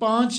5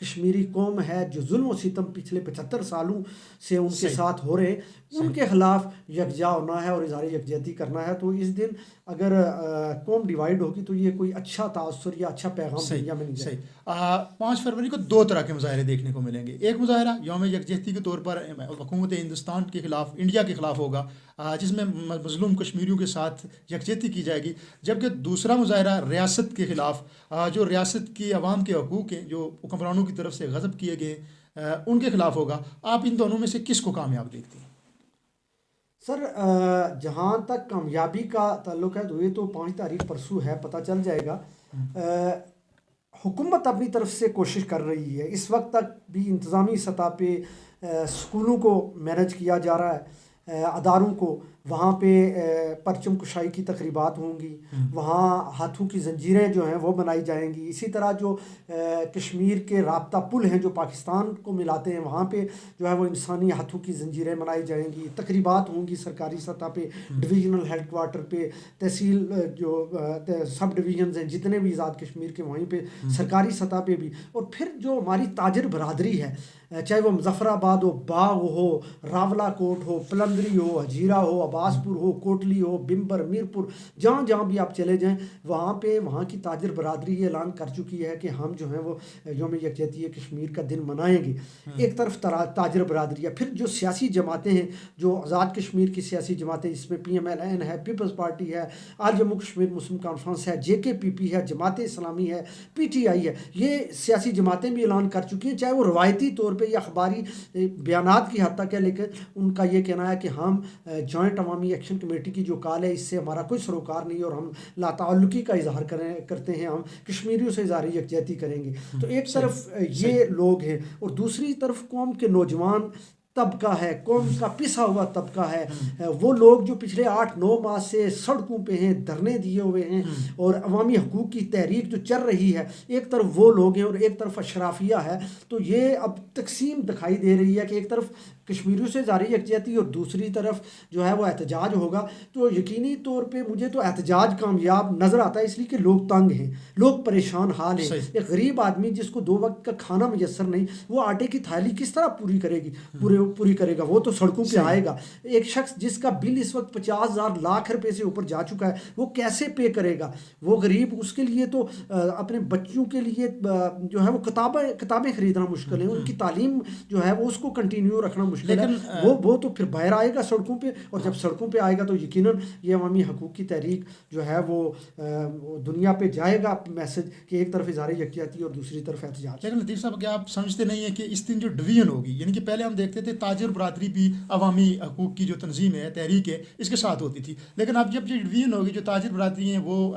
کشمیری قوم ہے، جو ظلم و ستم پچھلے 75 سالوں سے ان کے ساتھ ہو رہے، ان کے خلاف یکجا ہونا ہے اور اظہار یکجہتی کرنا ہے۔ تو اس دن اگر قوم ڈیوائیڈ ہوگی تو یہ کوئی اچھا تاثر یا اچھا پیغام دنیا میں نہیں جائے۔ 5 فروری کو 2 طرح کے مظاہرے دیکھنے کو ملیں گے۔ ایک مظاہرہ یوم یکجہتی کے طور پر حکومت ہندوستان کے خلاف، انڈیا کے خلاف ہوگا، جس میں مظلوم کشمیریوں کے ساتھ یکجہتی کی جائے گی، جبکہ دوسرا مظاہرہ ریاست کے خلاف، جو ریاست کی عوام کے حقوق ہیں جو حکمرانوں کی طرف سے غصب کیے گئے ان کے خلاف ہوگا۔ آپ ان دونوں میں سے کس کو کامیاب دیکھتے ہیں؟ سر جہاں تک کامیابی کا تعلق ہے تو یہ تو 5 تاریخ پرسوں ہے، پتہ چل جائے گا۔ حکومت اپنی طرف سے کوشش کر رہی ہے، اس وقت تک بھی انتظامی سطح پہ اسکولوں کو مینج کیا جا رہا ہے، اداروں کو، وہاں پہ پرچم کشائی کی تقریبات ہوں گی، وہاں ہاتھوں کی زنجیریں جو ہیں وہ بنائی جائیں گی۔ اسی طرح جو کشمیر کے رابطہ پل ہیں جو پاکستان کو ملاتے ہیں، وہاں پہ جو ہے وہ انسانی ہاتھوں کی زنجیریں بنائی جائیں گی، تقریبات ہوں گی سرکاری سطح پہ، ڈویژنل ہیڈ کوارٹر پہ، تحصیل جو سب ڈویژنز ہیں جتنے بھی آزاد کشمیر کے، وہیں پہ سرکاری سطح پہ بھی۔ اور پھر جو ہماری تاجر برادری ہے، چاہے وہ مظفر آباد ہو، باغ ہو، راولہ کوٹ ہو، پلندری ہو، ہجیرہ ہو، عباس پور ہو، کوٹلی ہو، بمبر، میرپور، جہاں جہاں بھی آپ چلے جائیں، وہاں پہ وہاں کی تاجر برادری یہ اعلان کر چکی ہے کہ ہم جو ہیں وہ یوم یکجہتی کشمیر کا دن منائیں گے۔ ایک طرف تاجر برادری ہے، پھر جو سیاسی جماعتیں ہیں، جو آزاد کشمیر کی سیاسی جماعتیں، جس میں PMLN ہے، پیپلز پارٹی ہے، آل جموں کشمیر مسلم کانفرنس ہے، JKPP ہے، جماعت اسلامی ہے، PTI ہے، یہ سیاسی جماعتیں بھی اعلان کر چکی ہیں، چاہے وہ روایتی طور پہ یا اخباری بیانات کی حد تک ہے، لیکن ان کا یہ کہنا ہے کہ ہم جوائنٹ عوامی ایکشن کمیٹی کی جو کال ہے اس سے ہمارا کوئی سروکار نہیں، اور ہم لا تعلقی کا اظہار کرتے ہیں، ہم کشمیریوں سے اظہار یکجہتی کریں گے۔ تو ایک طرف یہ لوگ ہیں، اور دوسری طرف قوم کے نوجوان طبقہ ہے، قوم کا پسا ہوا طبقہ ہے، وہ لوگ جو پچھلے 8-9 ماہ سے سڑکوں پہ ہیں، دھرنے دیے ہوئے ہیں، اور عوامی حقوق کی تحریک جو چل رہی ہے، ایک طرف وہ لوگ ہیں اور ایک طرف اشرافیہ ہے۔ تو یہ اب تقسیم دکھائی دے رہی ہے کہ ایک طرف کشمیریوں سے اظہار یکجہتی اور دوسری طرف جو ہے وہ احتجاج ہوگا۔ تو یقینی طور پہ مجھے تو احتجاج کامیاب نظر آتا ہے، اس لیے کہ لوگ تنگ ہیں، لوگ پریشان حال ہیں۔ ایک غریب آدمی جس کو 2 وقت کا کھانا میسر نہیں، وہ آٹے کی تھالی کس طرح پوری کرے گا؟ وہ تو سڑکوں پہ آئے گا۔ ایک شخص جس کا بل اس وقت 50,000 لاکھ روپے سے اوپر جا چکا ہے، وہ کیسے پے کرے گا؟ وہ غریب، اس کے لیے تو اپنے بچوں کے لیے جو ہے وہ کتابیں خریدنا مشکل ہے، ان کی تعلیم جو ہے وہ اس کو کنٹینیو رکھنا مشکل ہے۔ وہ تو پھر باہر آئے گا سڑکوں پہ، اور جب سڑکوں پہ آئے گا تو یقیناً یہ عوامی حقوق کی تحریک جو ہے وہ دنیا پہ جائے گا میسج کہ ایک طرف اظہار یکجہتی اور دوسری طرف احتجاج۔ لیکن لطیف صاحب، کیا آپ سمجھتے نہیں ہیں کہ اس دن جو ڈویژن ہوگی، یعنی کہ پہلے ہم دیکھتے تھے تاجر برادری بھی عوامی حقوق کی جو تنظیم ہے، تحریک ہے، اس کے ساتھ ہوتی تھی، لیکن اب جب یہ ڈویژن ہوگی، جو تاجر برادری ہیں وہ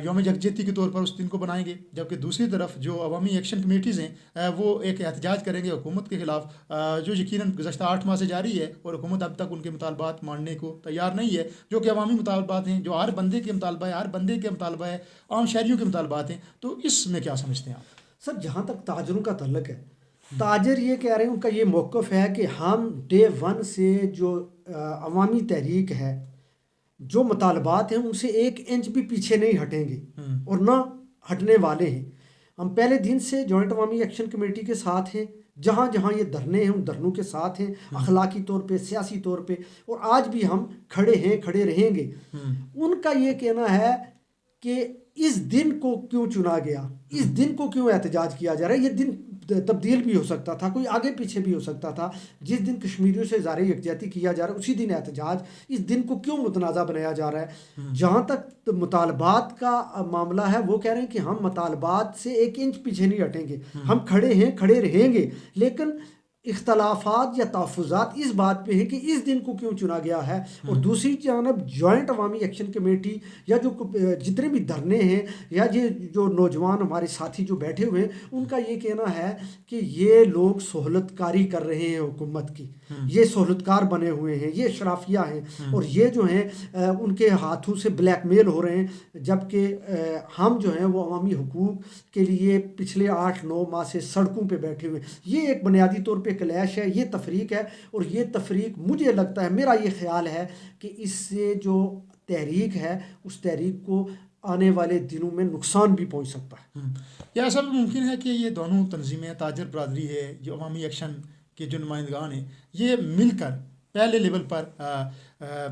یوم یکجہتی کے طور پر اس دن کو بنائیں گے، جبکہ دوسری طرف جو عوامی ایکشن کمیٹیز ہیں وہ ایک احتجاج کریں گے حکومت کے خلاف، جو یقیناً گزشتہ 8 ماہ سے جاری ہے، اور حکومت اب تک ان کے مطالبات ماننے کو تیار نہیں ہے، جو کہ عوامی مطالبات ہیں، جو ہر بندے کے مطالبہ ہے، ہر بندے کے مطالبہ ہے، عام شہریوں کے مطالبات ہیں۔ تو اس میں کیا سمجھتے ہیں آپ؟ سر جہاں تک تاجروں کا تعلق ہے، تاجر یہ کہہ رہے ہیں، ان کا یہ موقف ہے کہ ہم ڈے 1 سے جو عوامی تحریک ہے، جو مطالبات ہیں ان سے 1 انچ بھی پیچھے نہیں ہٹیں گے، اور نہ ہٹنے والے ہیں۔ ہم پہلے دن سے جوائنٹ عوامی ایکشن کمیٹی کے ساتھ ہیں، جہاں جہاں یہ دھرنے ہیں ان دھرنوں کے ساتھ ہیں، اخلاقی طور پہ، سیاسی طور پہ، اور آج بھی ہم کھڑے ہیں، کھڑے رہیں گے۔ ان کا یہ کہنا ہے کہ اس دن کو کیوں چنا گیا، اس دن کو کیوں احتجاج کیا جا رہا ہے؟ یہ دن تبدیل بھی ہو سکتا تھا، کوئی آگے پیچھے بھی ہو سکتا تھا۔ جس دن کشمیریوں سے اظہار یکجہتی کیا جا رہا ہے اسی دن احتجاج، اس دن کو کیوں متنازع بنایا جا رہا ہے؟ جہاں تک مطالبات کا معاملہ ہے، وہ کہہ رہے ہیں کہ ہم مطالبات سے 1 انچ پیچھے نہیں ہٹیں گے، ہم کھڑے ہیں، کھڑے رہیں گے، لیکن اختلافات یا تحفظات اس بات پہ ہیں کہ اس دن کو کیوں چنا گیا ہے۔ اور دوسری جانب جوائنٹ عوامی ایکشن کمیٹی یا جو جتنے بھی دھرنے ہیں یا یہ جو نوجوان ہمارے ساتھی جو بیٹھے ہوئے ہیں، ان کا یہ کہنا ہے کہ یہ لوگ سہولت کاری کر رہے ہیں حکومت کی، یہ سہولت کار بنے ہوئے ہیں، یہ اشرافیہ ہیں، اور یہ جو ہیں ان کے ہاتھوں سے بلیک میل ہو رہے ہیں، جبکہ ہم جو ہیں وہ عوامی حقوق کے لیے پچھلے 8-9 ماہ سے سڑکوں پہ بیٹھے ہوئے ہیں۔ یہ ایک بنیادی طور پہ کلیش ہے، یہ تفریق ہے، اور یہ تفریق مجھے لگتا ہے، میرا یہ خیال ہے کہ اس سے جو تحریک ہے اس تحریک کو آنے والے دنوں میں نقصان بھی پہنچ سکتا ہے۔ یا ایسا بھی ممکن ہے کہ یہ دونوں تنظیمیں، تاجر برادری ہے، جو عوامی ایکشن کے جو نمائندگان ہیں، یہ مل کر پہلے لیول پر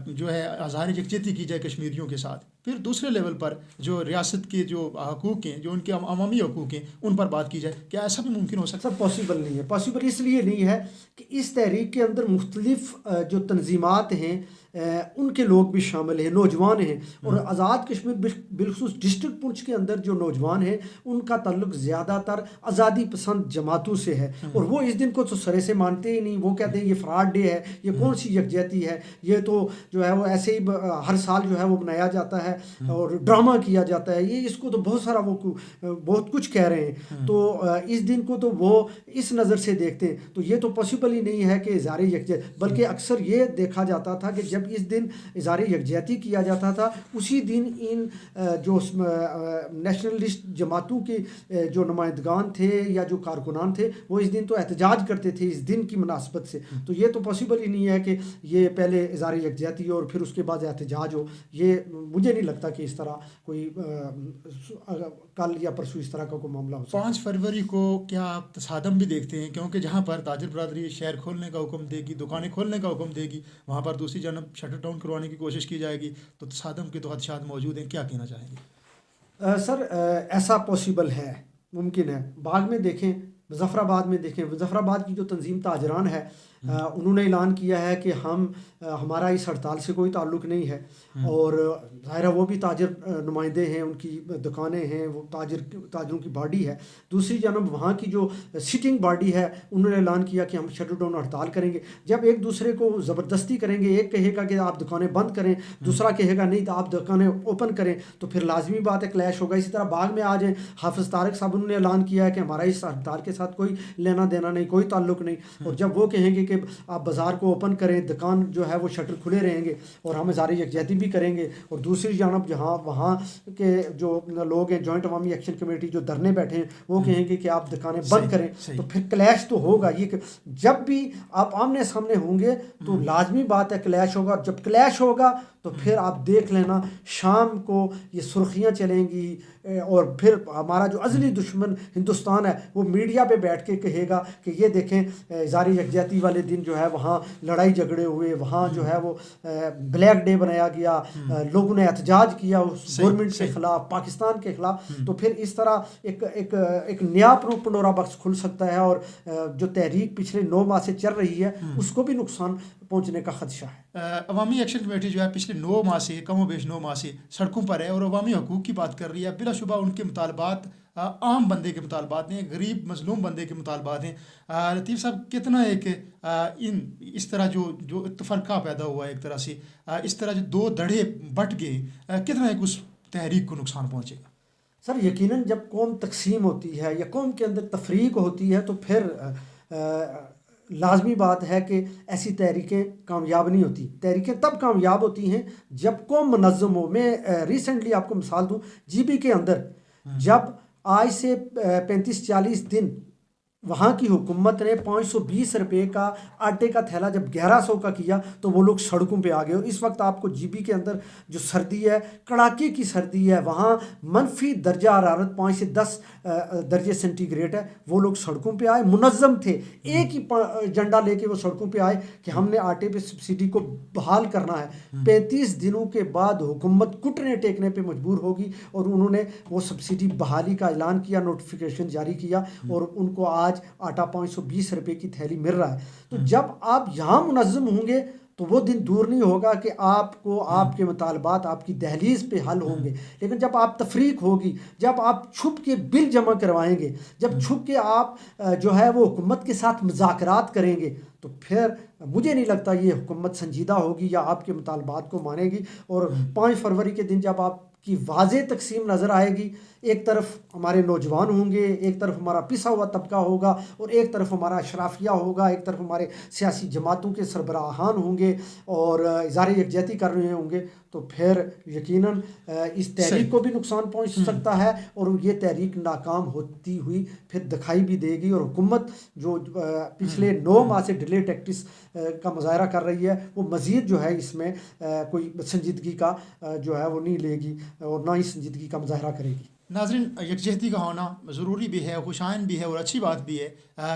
جو ہے اظہار یکجہتی کی جائے کشمیریوں کے ساتھ، پھر دوسرے لیول پر جو ریاست کے جو حقوق ہیں، جو ان کے عوامی حقوق ہیں، ان پر بات کی جائے؟ کیا ایسا بھی ممکن ہو سکتا سر پاسبل نہیں ہے۔ پاسبل اس لیے نہیں ہے کہ اس تحریک کے اندر مختلف جو تنظیمات ہیں ان کے لوگ بھی شامل ہیں، نوجوان ہیں، اور آزاد کشمیر بالخصوص ڈسٹرکٹ پونچھ کے اندر جو نوجوان ہیں ان کا تعلق زیادہ تر آزادی پسند جماعتوں سے ہے، اور وہ اس دن کو تو سرے سے مانتے ہی نہیں۔ وہ کہتے ہیں یہ فراڈ ڈے ہے، یہ کون سی یکجہتی ہے، یہ تو جو ہے وہ ایسے ہی ہر سال جو ہے وہ بنایا جاتا ہے اور ڈرامہ کیا جاتا ہے، یہ اس کو تو بہت سارا وہ بہت کچھ کہہ رہے ہیں، تو اس دن کو تو وہ اس نظر سے دیکھتے ہیں۔ تو یہ تو پاسبل ہی نہیں ہے کہ اظہار یکجہتی، بلکہ اکثر یہ دیکھا جاتا تھا کہ جب اس دن اظہار یکجہتی کیا جاتا تھا اسی دن ان جو نیشنلسٹ جماعتوں کے جو نمائندگان تھے یا جو کارکنان تھے وہ اس دن تو احتجاج کرتے تھے اس دن کی مناسبت سے۔ تو یہ تو پاسبل ہی نہیں ہے کہ یہ پہلے اظہار یکجہتی اور پھر اس کے بعد احتجاج ہو۔ یہ مجھے نہیں لگتا کہ اس طرح کوئی کل یا پرسوں اس طرح کا کوئی معاملہ ہو سکتا۔ 5 فروری کو کیا آپ تصادم بھی دیکھتے ہیں؟ کیونکہ جہاں پر تاجر برادری شہر کھولنے کا حکم دے گی، دکانیں کھولنے کا حکم دے گی، وہاں پر دوسری جانب شٹر ڈاؤن کروانے کی کوشش کی جائے گی، تو تصادم کے تو خدشات موجود ہیں، کیا کہنا چاہیں گے؟ سر ایسا پاسبل ہے، ممکن ہے۔ باغ میں دیکھیں، مظفر آباد میں دیکھیں، مظفر آباد کی جو تنظیم تاجران ہے انہوں نے اعلان کیا ہے کہ ہمارا اس ہڑتال سے کوئی تعلق نہیں ہے، اور ظاہر ہے وہ بھی تاجر نمائندے ہیں، ان کی دکانیں ہیں، وہ تاجروں کی باڈی ہے۔ دوسری جانب وہاں کی جو سٹنگ باڈی ہے انہوں نے اعلان کیا کہ ہم شٹ ڈاؤن ہڑتال کریں گے۔ جب ایک دوسرے کو زبردستی کریں گے، ایک کہے گا کہ آپ دکانیں بند کریں، دوسرا کہے گا نہیں تو آپ دکانیں اوپن کریں، تو پھر لازمی بات ہے کلیش ہوگا۔ اسی طرح باغ میں آ جائیں، حافظ طارق صاحب انہوں نے اعلان کیا ہے کہ ہمارا اس ہڑتال کے ساتھ کوئی لینا دینا نہیں، کوئی تعلق نہیں، اور جب وہ کہیں گے کہ آپ بازار کو اوپن کریں، دکان جو ہے وہ شٹر کھلے رہیں گے اور ہم اظہار یکجہتی بھی کریں گے، اور دوسری جانب جہاں وہاں کے جو لوگ ہیں جوائنٹ عوامی ایکشن کمیٹی جو دھرنے بیٹھے ہیں وہ کہیں گے کہ آپ دکانیں بند کریں، تو پھر کلیش تو ہوگا۔ یہ جب بھی آپ آمنے سامنے ہوں گے تو لازمی بات ہے کلیش ہوگا، اور جب کلیش ہوگا تو پھر آپ دیکھ لینا شام کو یہ سرخیاں چلیں گی، اور پھر ہمارا جو ازلی دشمن ہندوستان ہے وہ میڈیا پہ بیٹھ کے کہے گا کہ یہ دیکھیں اظہار یکجہتی والے دن جو ہے وہاں لڑائی جھگڑے ہوئے، وہاں جو ہے وہ بلیک ڈے بنایا گیا، لوگوں نے احتجاج کیا اس گورنمنٹ کے خلاف، پاکستان کے خلاف۔ تو پھر اس طرح ایک نیا پنڈورا باکس کھل سکتا ہے، اور جو تحریک پچھلے 9 ماہ سے چل رہی ہے اس کو بھی نقصان پہنچنے کا خدشہ ہے۔ عوامی ایکشن کمیٹی جو ہے پچھلے 9 ماہ سے، کم و بیش 9 ماہ سے سڑکوں پر ہے اور عوامی حقوق کی بات کر رہی ہے۔ بلا شبہ ان کے مطالبات عام بندے کے مطالبات ہیں، غریب مظلوم بندے کے مطالبات ہیں۔ لطیف صاحب، کتنا ایک اس طرح جو تفرقہ پیدا ہوا ہے، ایک طرح سے اس طرح جو 2 دھڑے بٹ گئے، کتنا ایک اس تحریک کو نقصان پہنچے گا؟ سر یقیناً جب قوم تقسیم ہوتی ہے یا قوم کے اندر تفریق ہوتی ہے تو پھر لازمی بات ہے کہ ایسی تحریکیں کامیاب نہیں ہوتی۔ تحریکیں تب کامیاب ہوتی ہیں جب قوم منظم ہو۔ میں ریسنٹلی آپ کو مثال دوں، جی بی کے اندر جب آج سے 35-40 دن وہاں کی حکومت نے 520 روپے کا آٹے کا تھیلا جب 1100 کا کیا تو وہ لوگ سڑکوں پہ آ گئے، اور اس وقت آپ کو جی بی کے اندر جو سردی ہے، کڑاکے کی سردی ہے، وہاں منفی درجہ حرارت 5 سے 10 درجے سینٹی گریڈ ہے، وہ لوگ سڑکوں پہ آئے، منظم تھے، ایک ہی جھنڈا لے کے وہ سڑکوں پہ آئے کہ ہم نے آٹے پہ سبسڈی کو بحال کرنا ہے۔ 35 دنوں کے بعد حکومت گھٹنے ٹیکنے پہ مجبور ہوگی، اور انہوں نے وہ سبسڈی بحالی کا اعلان کیا، نوٹیفیکیشن جاری کیا، اور ان کو آج آٹا 520 روپے کی تھیلی مل رہا ہے۔ تو جب آپ یہاں منظم ہوں گے تو وہ دن دور نہیں ہوگا کہ آپ کو آپ کے مطالبات آپ کی دہلیز پہ حل ہوں گے۔ لیکن جب آپ تفریق ہوگی، جب آپ چھپ کے بل جمع کروائیں گے، جب چھپ کے آپ جو ہے وہ حکومت کے ساتھ مذاکرات کریں گے، تو پھر مجھے نہیں لگتا یہ حکومت سنجیدہ ہوگی یا آپ کے مطالبات کو مانے گی۔ اور 5 فروری کے دن جب آپ کی واضح تقسیم نظر آئے گی، ایک طرف ہمارے نوجوان ہوں گے، ایک طرف ہمارا پسا ہوا طبقہ ہوگا، اور ایک طرف ہمارا اشرافیہ ہوگا، ایک طرف ہمارے سیاسی جماعتوں کے سربراہان ہوں گے اور اظہار یکجہتی کر رہے ہوں گے، تو پھر یقیناً اس تحریک کو بھی نقصان پہنچ سکتا ہے، اور یہ تحریک ناکام ہوتی ہوئی پھر دکھائی بھی دے گی، اور حکومت جو پچھلے 9 ماہ سے ڈیلے ٹیکٹس کا مظاہرہ کر رہی ہے، وہ مزید جو ہے اس میں کوئی سنجیدگی کا جو ہے وہ نہیں لے گی، اور نہ ہی سنجیدگی کا مظاہرہ کرے گی۔ ناظرین، یکجہتی کا ہونا ضروری بھی ہے، خوشائن بھی ہے اور اچھی بات بھی ہے،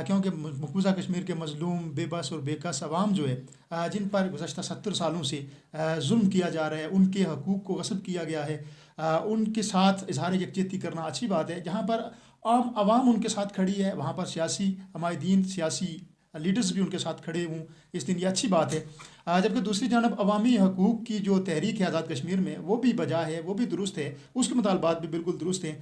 کیونکہ مقبوضہ کشمیر کے مظلوم، بے بس اور بے کس عوام جو ہے، جن پر گزشتہ 70 سالوں سے ظلم کیا جا رہا ہے، ان کے حقوق کو غصب کیا گیا ہے، ان کے ساتھ اظہار یکجہتی کرنا اچھی بات ہے۔ جہاں پر عام عوام ان کے ساتھ کھڑی ہے، وہاں پر سیاسی عمائدین، سیاسی لیڈرز بھی ان کے ساتھ کھڑے ہوں اس دن، یہ اچھی بات ہے۔ جبکہ دوسری جانب عوامی حقوق کی جو تحریک ہے آزاد کشمیر میں، وہ بھی بجا ہے، وہ بھی درست ہے، اس کے مطالبات بھی بالکل درست ہیں۔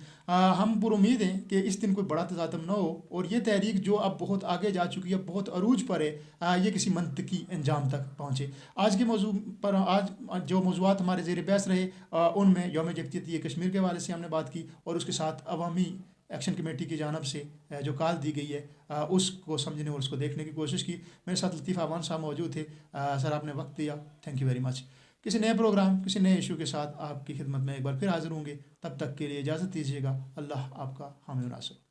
ہم پر امید ہیں کہ اس دن کوئی بڑا تصادم نہ ہو، اور یہ تحریک جو اب بہت آگے جا چکی ہے، بہت عروج پر ہے، یہ کسی منطقی انجام تک پہنچے۔ آج کے موضوع پر، آج جو موضوعات ہمارے زیر بحث رہے، ان میں یوم یکجہتی کشمیر کے حوالے سے ہم نے بات کی، اور اس کے ساتھ عوامی ایکشن کمیٹی کی جانب سے جو کال دی گئی ہے، اس کو سمجھنے اور اس کو دیکھنے کی کوشش کی۔ میرے ساتھ لطیف اعوان صاحب موجود تھے۔ سر، آپ نے وقت دیا، تھینک یو ویری مچ۔ کسی نئے پروگرام، کسی نئے ایشو کے ساتھ آپ کی خدمت میں ایک بار پھر حاضر ہوں گے، تب تک کے لیے اجازت دیجیے گا۔ اللہ آپ کا حامی و ناصر۔